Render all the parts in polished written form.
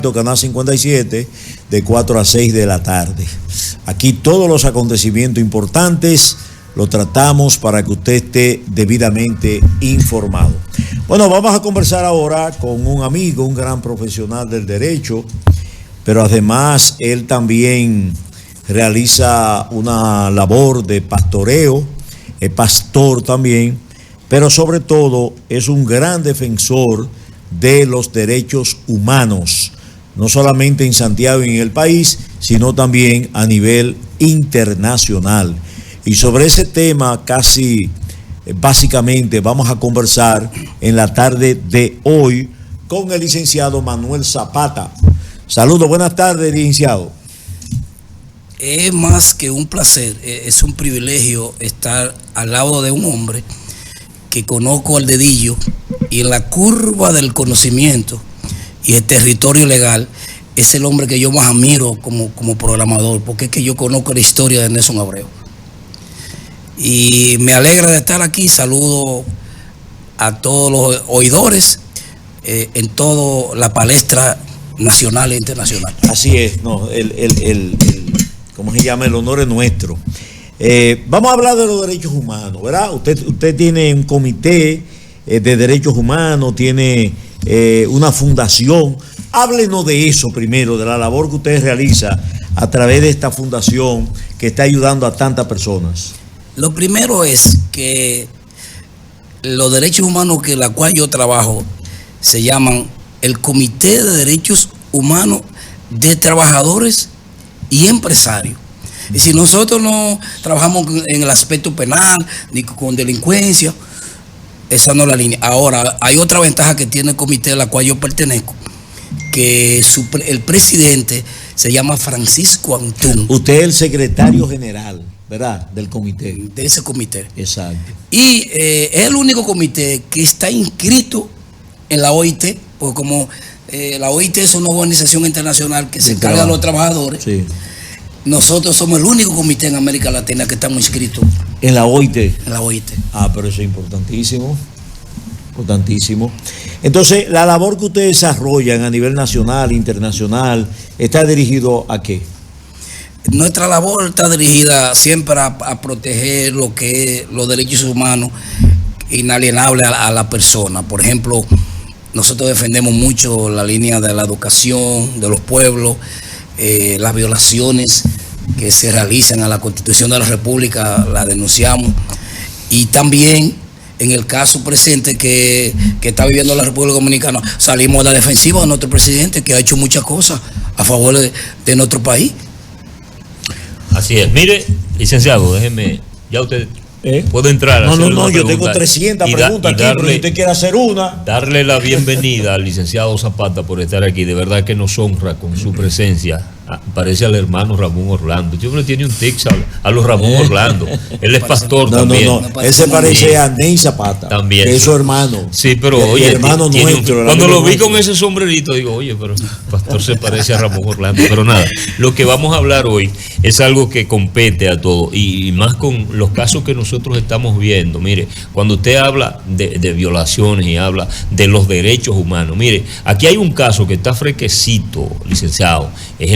Canal 57 de 4 a 6 de la tarde. Aquí todos los acontecimientos importantes los tratamos para que usted esté debidamente informado. Bueno, vamos a conversar ahora con un amigo, un gran profesional del derecho, pero además él también realiza una labor de pastoreo, es pastor también, pero sobre todo es un gran defensor de los derechos humanos, no solamente en Santiago y en el país, sino también a nivel internacional. Y sobre ese tema casi básicamente vamos a conversar en la tarde de hoy con el licenciado Manuel Zapata. Saludos, buenas tardes, licenciado. Es más que un placer, es un privilegio estar al lado de un hombre que conozco al dedillo y en la curva del conocimiento y el territorio legal es el hombre que yo más admiro como programador, porque es que yo conozco la historia de Nelson Abreu. Y me alegra de estar aquí. Saludo a todos los oidores en toda la palestra nacional e internacional. Así es, no, ¿cómo se llama? El honor es nuestro. Vamos a hablar de los derechos humanos, ¿verdad? Usted tiene un comité de derechos humanos, tiene una fundación. Háblenos de eso primero, de la labor que usted realiza a través de esta fundación que está ayudando a tantas personas. Lo primero es que los derechos humanos que la cual yo trabajo se llaman el Comité de Derechos Humanos de Trabajadores y Empresarios. Y si nosotros no trabajamos en el aspecto penal ni con delincuencia, esa no es la línea. Ahora, hay otra ventaja que tiene el comité a la cual yo pertenezco, que el presidente se llama Francisco Antún. Usted es el secretario general, ¿verdad?, del comité. De ese comité. Exacto. Y es el único comité que está inscrito en la OIT, porque como la OIT es una organización internacional que se encarga de los trabajadores. Sí. Nosotros somos el único comité en América Latina que estamos inscritos. ¿En la OIT? En la OIT. Ah, pero eso es importantísimo. Importantísimo. Entonces, la labor que ustedes desarrollan a nivel nacional, internacional, ¿está dirigido a qué? Nuestra labor está dirigida siempre a proteger lo que es los derechos humanos inalienables a la persona. Por ejemplo, nosotros defendemos mucho la línea de la educación de los pueblos, las violaciones que se realizan a la Constitución de la República, la denunciamos. Y también, en el caso presente que está viviendo la República Dominicana, salimos a la defensiva de nuestro presidente, que ha hecho muchas cosas a favor de nuestro país. Así es. Mire, licenciado, déjeme, ya usted puede entrar. No, yo tengo 300 preguntas aquí, pero si usted quiere hacer una. Darle la bienvenida al licenciado Zapata por estar aquí. De verdad que nos honra con su presencia. Parece al hermano Ramón Orlando. Yo creo que tiene un tic a los Ramón Orlando. Él es pastor también. No, ese parece a Ney Zapata. También. Que es su hermano. Sí, pero oye, hermano nuestro. Cuando lo vi con ese sombrerito, digo, oye, pero el pastor se parece a Ramón Orlando. Pero nada, lo que vamos a hablar hoy es algo que compete a todos. Y más con los casos que nosotros estamos viendo. Mire, cuando usted habla de violaciones y habla de los derechos humanos, mire, aquí hay un caso que está fresquecito, licenciado. Es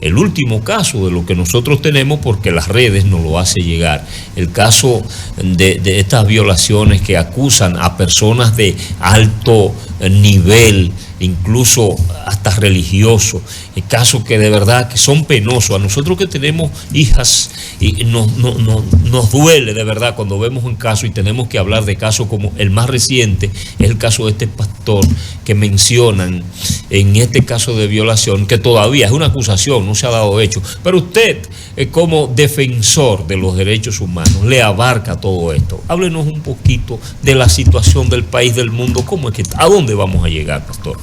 el último caso de lo que nosotros tenemos, porque las redes nos lo hace llegar. El caso de estas violaciones que acusan a personas de alto nivel, incluso hasta religioso, casos que de verdad que son penosos. A nosotros que tenemos hijas y nos duele de verdad cuando vemos un caso y tenemos que hablar de casos como el más reciente, es el caso de este pastor que mencionan en este caso de violación, que todavía es una acusación, no se ha dado hecho, pero usted como defensor de los derechos humanos le abarca todo esto. Háblenos un poquito de la situación del país, del mundo, cómo es que, a dónde vamos a llegar, pastor.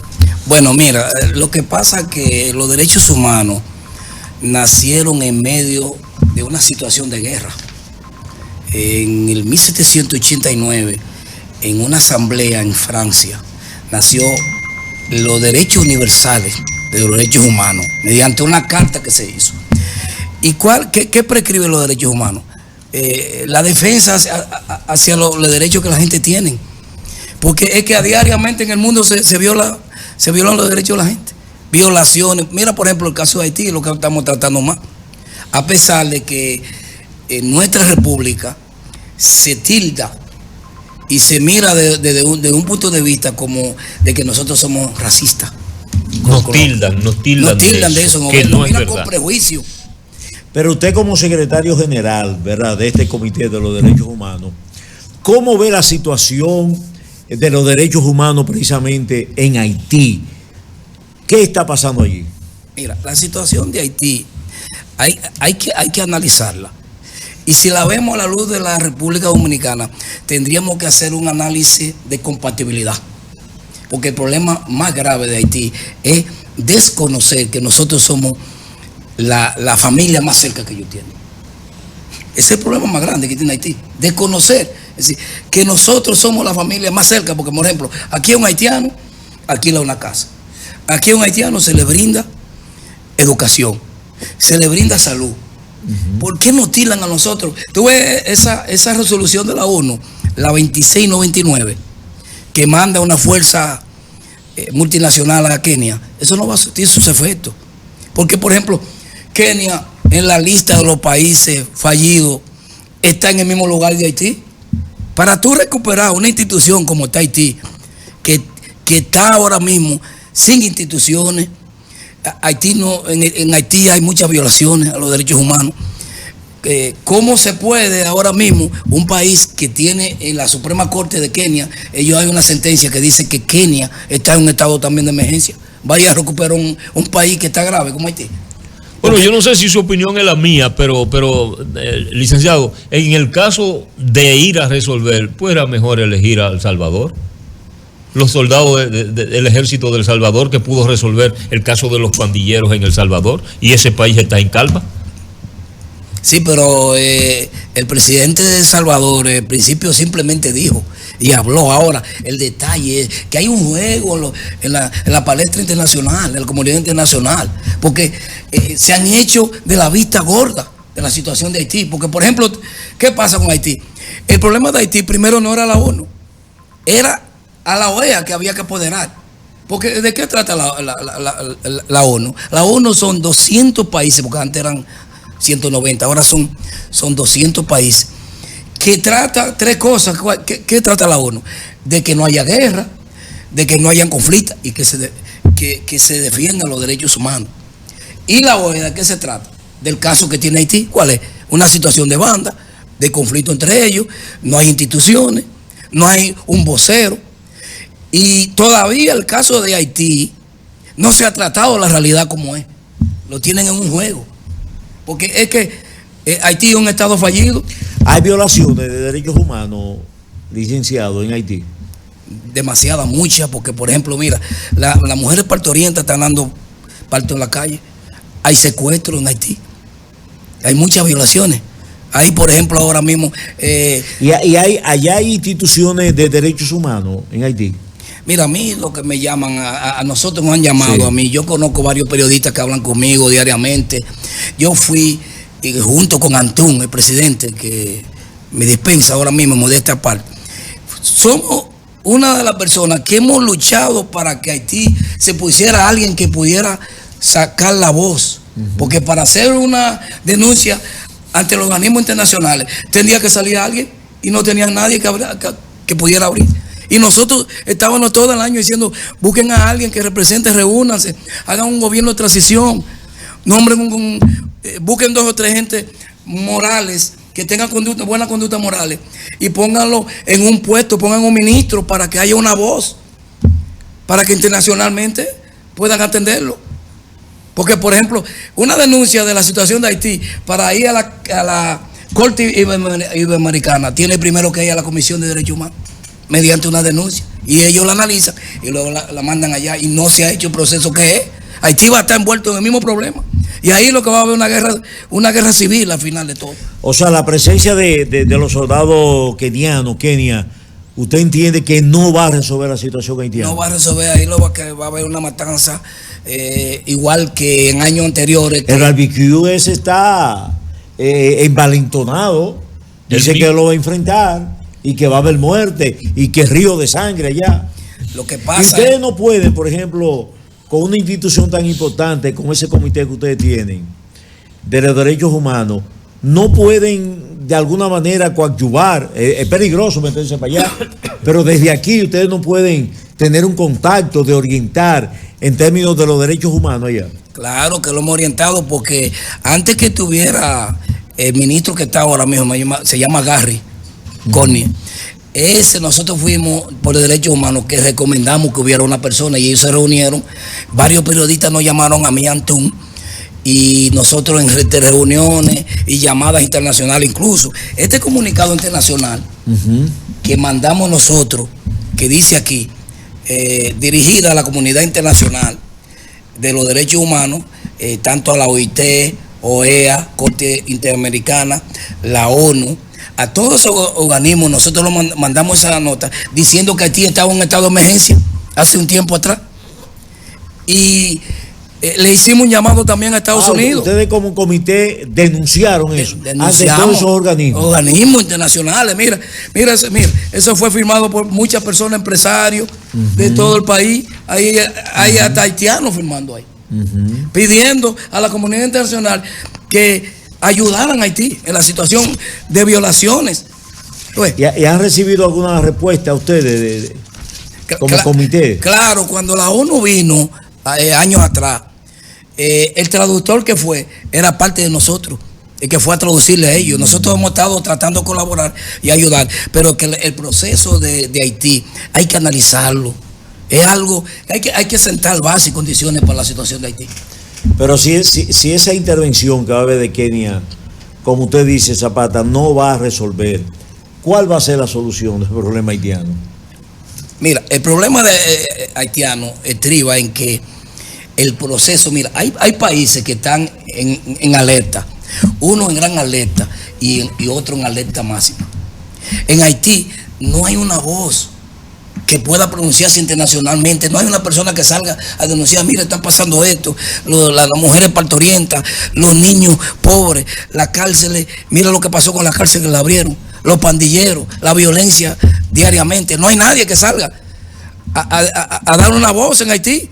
Bueno, mira, lo que pasa es que los derechos humanos nacieron en medio de una situación de guerra. En el 1789, en una asamblea en Francia, nació los derechos universales de los derechos humanos, mediante una carta que se hizo. ¿Y qué prescribe los derechos humanos? La defensa hacia los derechos que la gente tiene. Porque es que diariamente en el mundo se violan los derechos de la gente. violaciones. Mira, por ejemplo, el caso de Haití, lo que estamos tratando más. A pesar de que en nuestra república se tilda y se mira desde un punto de vista como de que nosotros somos racistas. Nos tildan de eso, que no miran con prejuicio. Pero usted como secretario general, ¿verdad?, de este Comité de los Derechos Humanos, ¿cómo ve la situación de los derechos humanos precisamente en Haití? ¿Qué está pasando allí? Mira, la situación de Haití hay que analizarla. Y si la vemos a la luz de la República Dominicana, tendríamos que hacer un análisis de compatibilidad. Porque el problema más grave de Haití es desconocer que nosotros somos la familia más cerca que ellos tienen. Ese es el problema más grande que tiene Haití. Desconocer. Es decir, que nosotros somos la familia más cerca. Porque, por ejemplo, aquí a un haitiano alquila una casa. Aquí a un haitiano se le brinda educación. Se le brinda salud. ¿Por qué nos tiran a nosotros? Tú ves esa resolución de la ONU, la 2699, que manda una fuerza multinacional a Kenia. Eso no va a surtir sus efectos. Porque, por ejemplo, Kenia, en la lista de los países fallidos, está en el mismo lugar de Haití. Para tú recuperar una institución como está Haití, que está ahora mismo sin instituciones, Haití en Haití hay muchas violaciones a los derechos humanos. ¿Cómo se puede ahora mismo un país que tiene en la Suprema Corte de Kenia, ellos hay una sentencia que dice que Kenia está en un estado también de emergencia? Vaya a recuperar un país que está grave como Haití. Bueno, yo no sé si su opinión es la mía, pero licenciado, en el caso de ir a resolver, pues era mejor elegir a El Salvador. Los soldados del ejército de El Salvador que pudo resolver el caso de los pandilleros en El Salvador, y ese país está en calma. Sí, pero el presidente de El Salvador al principio simplemente dijo y habló. Ahora el detalle es que hay un juego en la palestra internacional, en la comunidad internacional, porque se han hecho de la vista gorda de la situación de Haití. Porque, por ejemplo, ¿qué pasa con Haití? El problema de Haití primero no era la ONU, era a la OEA que había que apoderar. Porque ¿de qué trata la ONU? La ONU son 200 países, porque antes eran 190, ahora son 200 países, que trata tres cosas. ¿Qué trata la ONU? De que no haya guerra, de que no haya conflictos y que se defiendan los derechos humanos. ¿Y la OEA de qué se trata? Del caso que tiene Haití. ¿Cuál es? Una situación de banda, de conflicto entre ellos, no hay instituciones, no hay un vocero. Y todavía el caso de Haití no se ha tratado la realidad como es. Lo tienen en un juego. Porque es que Haití es un estado fallido. ¿Hay violaciones de derechos humanos, licenciado, en Haití? Demasiadas, muchas, porque por ejemplo, mira, las mujeres parturientas están dando parto en la calle. Hay secuestros en Haití. Hay muchas violaciones. Hay, por ejemplo, ahora mismo... allá hay instituciones de derechos humanos en Haití. Mira, a mí lo que me llaman, a nosotros nos han llamado, sí. A mí, yo conozco varios periodistas que hablan conmigo diariamente. Yo fui, junto con Antún, el presidente, que me dispensa ahora mismo, modesta parte. Somos una de las personas que hemos luchado para que Haití se pusiera alguien que pudiera sacar la voz. Porque para hacer una denuncia ante los organismos internacionales, tendría que salir alguien y no tenía nadie que pudiera abrir. Y nosotros estábamos todo el año diciendo, busquen a alguien que represente, reúnanse, hagan un gobierno de transición, nombren busquen 2 o 3 gente morales, que tengan buena conducta morales, y pónganlo en un puesto, pongan un ministro para que haya una voz, para que internacionalmente puedan atenderlo. Porque, por ejemplo, una denuncia de la situación de Haití para ir a la Corte Iberoamericana tiene primero que ir a la Comisión de Derechos Humanos mediante una denuncia, y ellos la analizan y luego la mandan allá, y no se ha hecho el proceso que es. Haití va a estar envuelto en el mismo problema, y ahí lo que va a haber una guerra civil al final de todo. O sea, la presencia de los soldados kenianos, Kenia, ¿usted entiende que no va a resolver la situación haitiana? No va a resolver, ahí va a haber una matanza, igual que en años anteriores. El barbecue ese está envalentonado, dice que lo va a enfrentar y que va a haber muerte y que río de sangre allá. Lo que pasa, y ustedes no pueden, por ejemplo, con una institución tan importante, con ese comité que ustedes tienen de los derechos humanos, no pueden de alguna manera coadyuvar? Es peligroso meterse para allá, pero desde aquí ustedes no pueden tener un contacto de orientar en términos de los derechos humanos allá. Claro que lo hemos orientado, porque antes que tuviera el ministro que está ahora mismo, se llama Gary Corney. Nosotros fuimos por los derechos humanos que recomendamos que hubiera una persona, y ellos se reunieron. Varios periodistas nos llamaron a mí, Antún, y nosotros en reuniones y llamadas internacionales, incluso este comunicado internacional que mandamos nosotros, que dice aquí, dirigida a la comunidad internacional de los derechos humanos, tanto a la OIT, OEA, Corte Interamericana, la ONU, a todos esos organismos. Nosotros mandamos esa nota diciendo que Haití estaba en estado de emergencia hace un tiempo atrás, y le hicimos un llamado también a Estados Unidos. Ustedes como comité denunciaron eso ante todos esos organismos internacionales. Mira, eso fue firmado por muchas personas, empresarios de todo el país. Hay hasta haitianos firmando ahí, pidiendo a la comunidad internacional que ayudaran a Haití en la situación de violaciones. ¿Y han recibido alguna respuesta a ustedes como comité? Claro, cuando la ONU vino años atrás, el traductor que fue era parte de nosotros, el que fue a traducirle a ellos. Nosotros hemos estado tratando de colaborar y ayudar, pero que el proceso de Haití hay que analizarlo. Es algo que hay que sentar bases y condiciones para la situación de Haití. Pero si esa intervención que va a haber de Kenia, como usted dice, Zapata, no va a resolver, ¿cuál va a ser la solución del problema haitiano? Mira, el problema de haitiano estriba en que el proceso, mira, hay países que están en alerta, uno en gran alerta y otro en alerta máxima. En Haití no hay una voz que pueda pronunciarse internacionalmente, no hay una persona que salga a denunciar: mira, está pasando esto, las mujeres parturientas, los niños pobres, las cárceles, mira lo que pasó con las cárceles que la abrieron, los pandilleros, la violencia diariamente. No hay nadie que salga a dar una voz en Haití.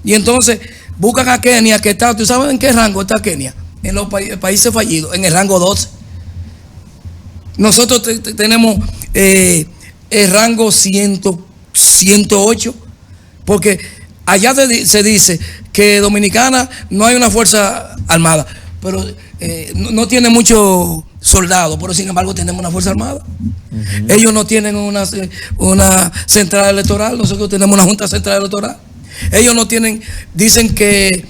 Y entonces buscan a Kenia, que está, ¿tú sabes en qué rango está Kenia? En los países fallidos, en el rango 12. Nosotros tenemos el rango 108, porque allá se dice que Dominicana no hay una fuerza armada, pero no tiene muchos soldados, pero sin embargo tenemos una fuerza armada. Ellos no tienen una central electoral, nosotros tenemos una junta central electoral. Ellos no tienen, dicen que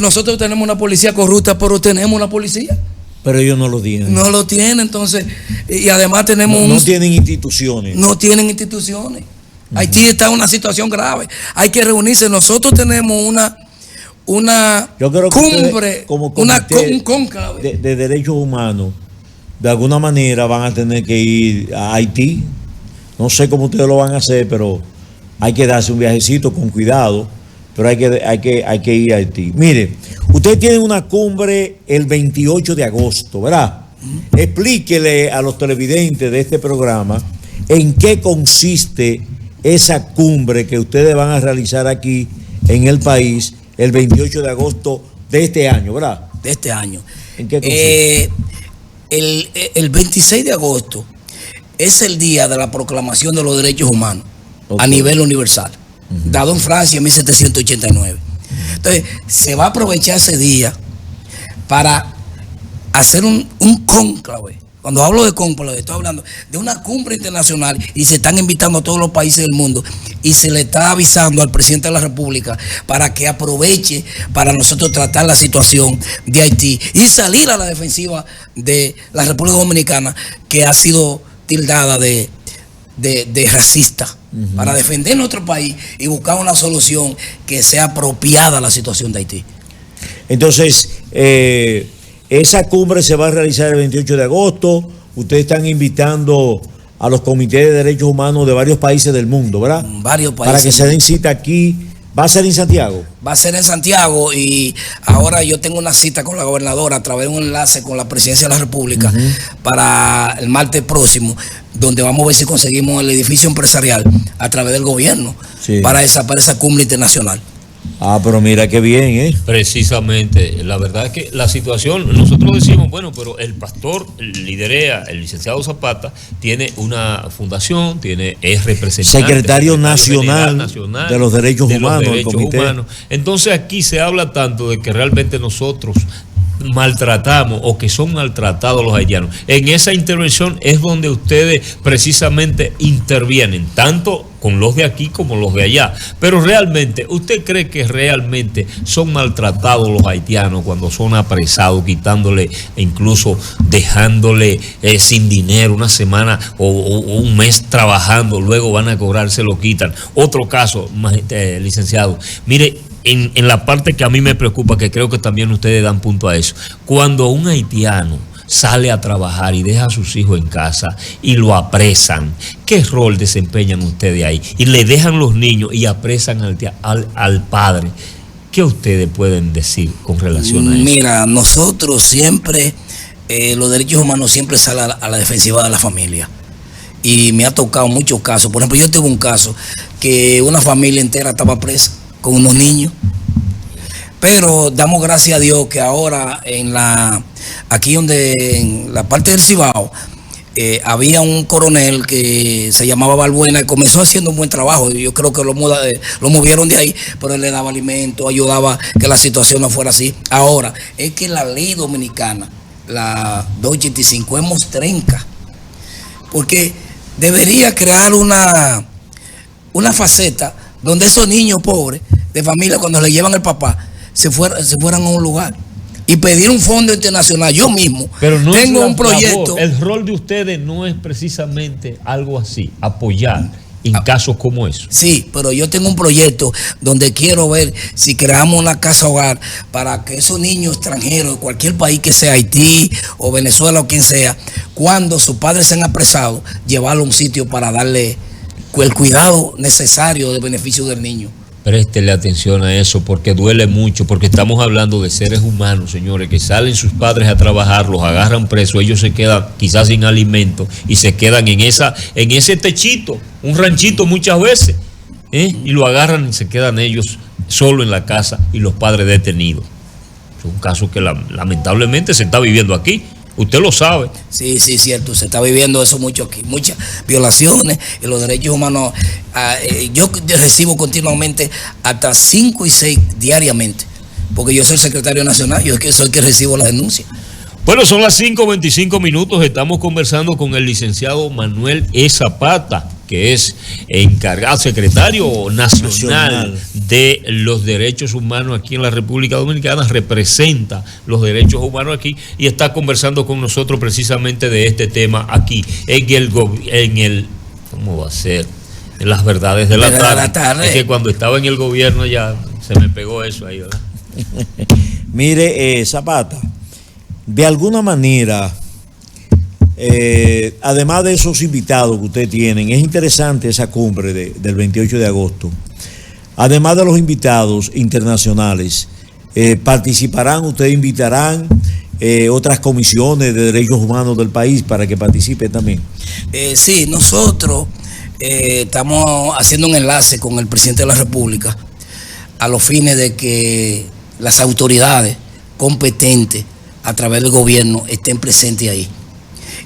nosotros tenemos una policía corrupta, pero tenemos una policía. Pero ellos no lo tienen. No lo tienen, entonces, y además tenemos... No tienen instituciones. No tienen instituciones. Haití está en una situación grave. Hay que reunirse. Nosotros tenemos una Yo creo que cumbre, como un cónclave de derechos humanos, de alguna manera van a tener que ir a Haití. No sé cómo ustedes lo van a hacer, pero hay que darse un viajecito con cuidado, pero hay que ir a Haití. Mire, ustedes tienen una cumbre el 28 de agosto, ¿verdad? Explíquele a los televidentes de este programa en qué consiste esa cumbre que ustedes van a realizar aquí en el país el 28 de agosto de este año, ¿verdad? de este año. ¿En qué consiste? El 26 de agosto es el día de la proclamación de los derechos humanos a nivel universal, dado en Francia en 1789. Entonces, se va a aprovechar ese día para hacer un cónclave. Cuando hablo de cónclave, estoy hablando de una cumbre internacional, y se están invitando a todos los países del mundo, y se le está avisando al presidente de la República para que aproveche para nosotros tratar la situación de Haití y salir a la defensiva de la República Dominicana, que ha sido tildada de racista, para defender nuestro país y buscar una solución que sea apropiada a la situación de Haití. Entonces, esa cumbre se va a realizar el 28 de agosto. Ustedes están invitando a los comités de derechos humanos de varios países del mundo, ¿verdad? Varios países. Para que se den cita aquí. ¿Va a ser en Santiago? Va a ser en Santiago, y ahora yo tengo una cita con la gobernadora a través de un enlace con la Presidencia de la República para el martes próximo, donde vamos a ver si conseguimos el edificio empresarial a través del gobierno para esa cumbre internacional. Ah, pero mira qué bien, ¿eh? Precisamente, la verdad es que la situación, nosotros decimos, bueno, pero el pastor Liderea, el licenciado Zapata, tiene una fundación, es representante. Secretario nacional de los derechos humanos, del comité. Entonces aquí se habla tanto de que realmente nosotros maltratamos o que son maltratados los haitianos. En esa intervención es donde ustedes precisamente intervienen, tanto con los de aquí como los de allá. Pero realmente, ¿usted cree que realmente son maltratados los haitianos cuando son apresados, quitándole e incluso dejándole sin dinero una semana o un mes trabajando, luego van a cobrar, se lo quitan? Otro caso, licenciado, mire, en la parte que a mí me preocupa, que creo que también ustedes dan punto a eso, cuando un haitiano sale a trabajar y deja a sus hijos en casa y lo apresan, ¿qué rol desempeñan ustedes ahí? Y le dejan los niños y apresan al padre. ¿Qué ustedes pueden decir con relación a eso? Mira, nosotros siempre, los derechos humanos siempre salen a la defensiva de la familia. Y me ha tocado muchos casos. Por ejemplo, yo tengo un caso que una familia entera estaba presa con unos niños, pero damos gracias a Dios que ahora aquí en la parte del Cibao había un coronel que se llamaba Balbuena y comenzó haciendo un buen trabajo. Yo creo que lo movieron de ahí, pero él le daba alimento, ayudaba que la situación no fuera así. Ahora, es que la ley dominicana, la 285, es mostrenca, porque debería crear una faceta donde esos niños pobres de familia, cuando le llevan al papá, se fueran a un lugar y pedir un fondo internacional. Yo mismo tengo un proyecto. El rol de ustedes no es precisamente algo así, apoyar en casos como eso. Sí, pero yo tengo un proyecto donde quiero ver si creamos una casa hogar para que esos niños extranjeros de cualquier país, que sea Haití o Venezuela o quien sea, cuando sus padres sean apresados, llevarlo a un sitio para darle el cuidado necesario de beneficio del niño. Préstele atención a eso, porque duele mucho, porque estamos hablando de seres humanos, señores, que salen sus padres a trabajar, los agarran presos, ellos se quedan quizás sin alimento y se quedan en ese techito, un ranchito muchas veces, y lo agarran y se quedan ellos solo en la casa y los padres detenidos. Es un caso que lamentablemente se está viviendo aquí. Usted lo sabe. Sí, cierto. Se está viviendo eso mucho aquí. Muchas violaciones de los derechos humanos. Yo recibo continuamente hasta 5 y 6 diariamente. Porque yo soy secretario nacional. Yo soy el que recibo la denuncia. Bueno, son las 5:25 minutos. Estamos conversando con el licenciado Manuel E. Zapata, que es encargado, secretario nacional de los derechos humanos aquí en la República Dominicana, representa los derechos humanos aquí y está conversando con nosotros precisamente de este tema aquí en el ¿cómo va a ser? En las verdades de la tarde. Es que cuando estaba en el gobierno ya se me pegó eso ahí, ¿verdad? Mire, Zapata, de alguna manera, además de esos invitados que ustedes tienen, es interesante esa cumbre del 28 de agosto. Además de los invitados internacionales, ustedes invitarán otras comisiones de derechos humanos del país para que participen también. Sí, nosotros estamos haciendo un enlace con el presidente de la República a los fines de que las autoridades competentes a través del gobierno estén presentes ahí.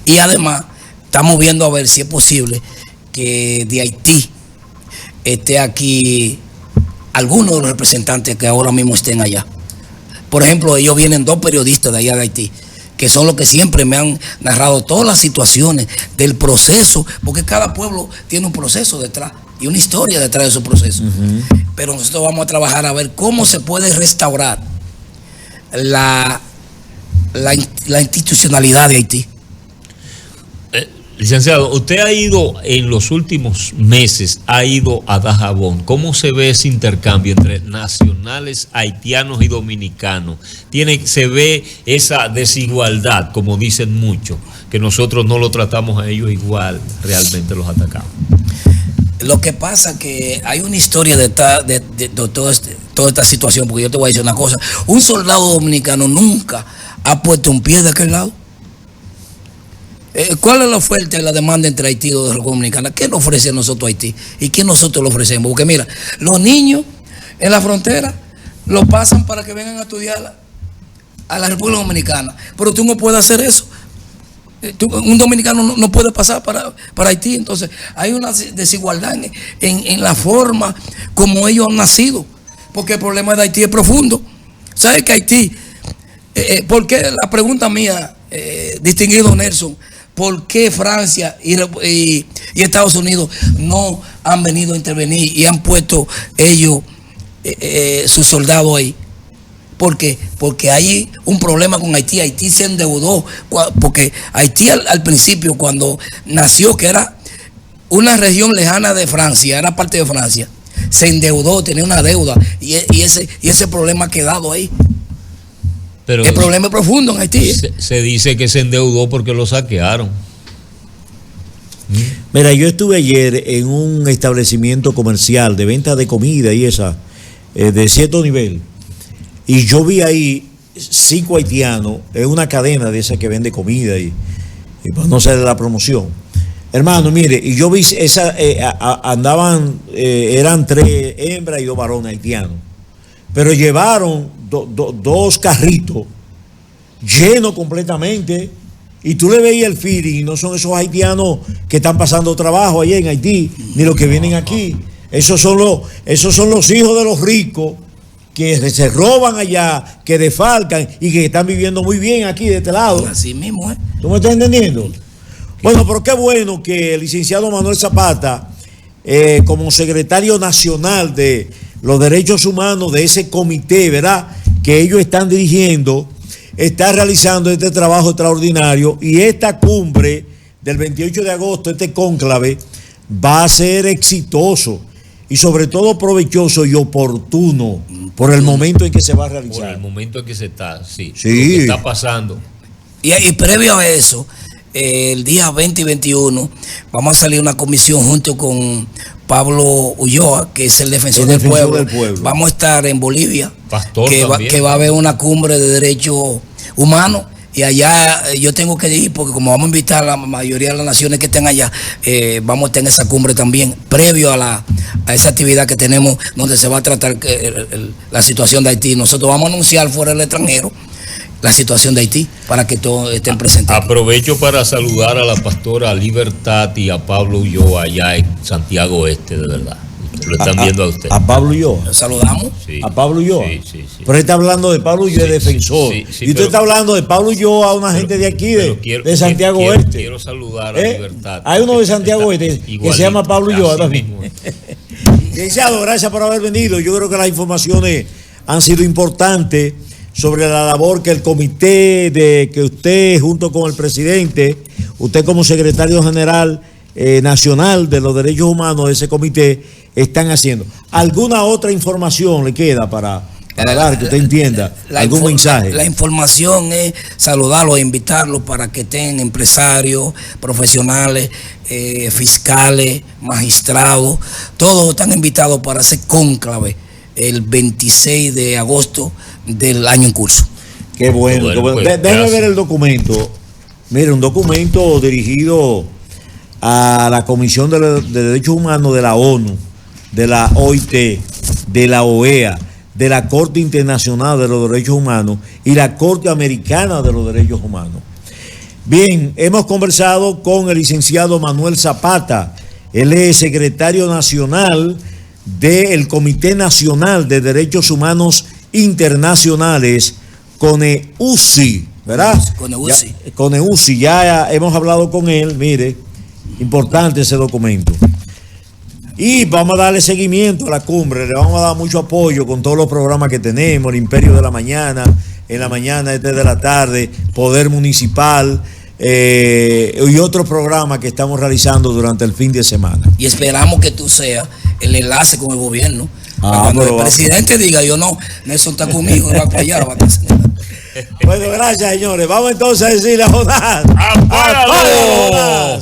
Y además estamos viendo a ver si es posible que de Haití esté aquí algunos de los representantes que ahora mismo estén allá. Por ejemplo, ellos vienen 2 periodistas de allá de Haití, que son los que siempre me han narrado todas las situaciones del proceso, porque cada pueblo tiene un proceso detrás y una historia detrás de su proceso. Pero nosotros vamos a trabajar a ver cómo se puede restaurar la institucionalidad de Haití. Licenciado, usted ha ido en los últimos meses, ha ido a Dajabón. ¿Cómo se ve ese intercambio entre nacionales, haitianos y dominicanos? Se ve esa desigualdad, como dicen muchos, que nosotros no lo tratamos a ellos igual, realmente los atacamos. Lo que pasa es que hay una historia de toda esta situación, porque yo te voy a decir una cosa: un soldado dominicano nunca ha puesto un pie de aquel lado. ¿Cuál es la oferta y la demanda entre Haití y la República Dominicana? ¿Qué nos ofrece a nosotros Haití? ¿Y qué nosotros le ofrecemos? Porque mira, los niños en la frontera, lo pasan para que vengan a estudiar a la República Dominicana. Pero tú no puedes hacer eso. Un dominicano no puede pasar para Haití. Entonces hay una desigualdad en la forma como ellos han nacido, porque el problema de Haití es profundo. ¿Sabes que Haití, por qué, la pregunta mía, distinguido Nelson, por qué Francia y Estados Unidos no han venido a intervenir y han puesto ellos sus soldados ahí? ¿Por qué? Porque hay un problema con Haití. Haití se endeudó, porque Haití al principio, cuando nació, que era una región lejana de Francia, era parte de Francia, se endeudó, tenía una deuda, y ese problema ha quedado ahí. Pero el problema es profundo en Haití. Se dice que se endeudó porque lo saquearon. Mira, yo estuve ayer en un establecimiento comercial de venta de comida y de cierto nivel. Y yo vi ahí 5 haitianos, es una cadena de esa que vende comida y pues no sé de la promoción. Hermano, mire, y yo vi eran 3 hembras y 2 varones haitianos, pero llevaron 2 carritos llenos completamente, y tú le veías el feeling, y no son esos haitianos que están pasando trabajo allá en Haití, ni los que vienen aquí. Esos son los hijos de los ricos, que se roban allá, que defalcan y que están viviendo muy bien aquí de este lado. Así mismo, ¿eh? ¿Tú me estás entendiendo? Bueno, pero qué bueno que el licenciado Manuel Zapata, como secretario nacional de los derechos humanos de ese comité, ¿verdad?, que ellos están dirigiendo, está realizando este trabajo extraordinario, y esta cumbre del 28 de agosto, este cónclave, va a ser exitoso y sobre todo provechoso y oportuno por el momento en que se va a realizar. Por el momento en que se está, sí. Sí. Lo que está pasando. Y previo a eso, el día 20 y 21, vamos a salir una comisión junto con Pablo Ulloa, que es el defensor del pueblo. Vamos a estar en Bolivia, Pastor que va a haber una cumbre de derechos humanos. Y allá yo tengo que ir, porque como vamos a invitar a la mayoría de las naciones que estén allá, vamos a estar en esa cumbre también, previo a esa actividad que tenemos, donde se va a tratar la situación de Haití. Nosotros vamos a anunciar fuera del extranjero la situación de Haití, para que todos estén presentes. Aprovecho para saludar a la pastora Libertad y a Pablo Ulloa allá en Santiago Este, de verdad. Lo están viendo a usted. A Pablo Ulloa. ¿Lo saludamos? Sí. A Pablo Ulloa. Sí. Pero él está hablando de Pablo Ulloa, defensor. Y usted está hablando de Pablo Ulloa, a una gente de aquí, de Santiago Oeste. Quiero saludar a Libertad. Hay uno de Santiago Oeste que se llama Pablo Ulloa también. Licenciado, gracias por haber venido. Yo creo que las informaciones han sido importantes sobre la labor que el comité, que usted junto con el presidente, usted como secretario general nacional de los derechos humanos de ese comité, están haciendo. ¿Alguna otra información le queda para dar, que usted entienda? ¿Algún mensaje? La información es saludarlos e invitarlos para que estén empresarios, profesionales, fiscales, magistrados, todos están invitados para ese cónclave el 26 de agosto del año en curso. Qué bueno. Pues, déjame ver el documento. Mire, un documento dirigido a la Comisión de Derechos Humanos de la ONU, de la OIT, de la OEA, de la Corte Internacional de los Derechos Humanos y la Corte Americana de los Derechos Humanos. Bien, hemos conversado con el licenciado Manuel Zapata. Él es secretario nacional del Comité Nacional de Derechos Humanos Internacionales, CONEUCI, ¿verdad? CONEUCI, ya hemos hablado con él. Mire, importante ese documento. Y vamos a darle seguimiento a la cumbre, le vamos a dar mucho apoyo con todos los programas que tenemos, el Imperio de la Mañana, en la mañana, de la tarde, Poder Municipal, y otros programas que estamos realizando durante el fin de semana. Y esperamos que tú seas el enlace con el gobierno. Cuando el presidente diga, yo no, Nelson está conmigo, va para allá. Bueno, gracias, señores. Vamos entonces a decirle a Jonás. ¡Apágalo!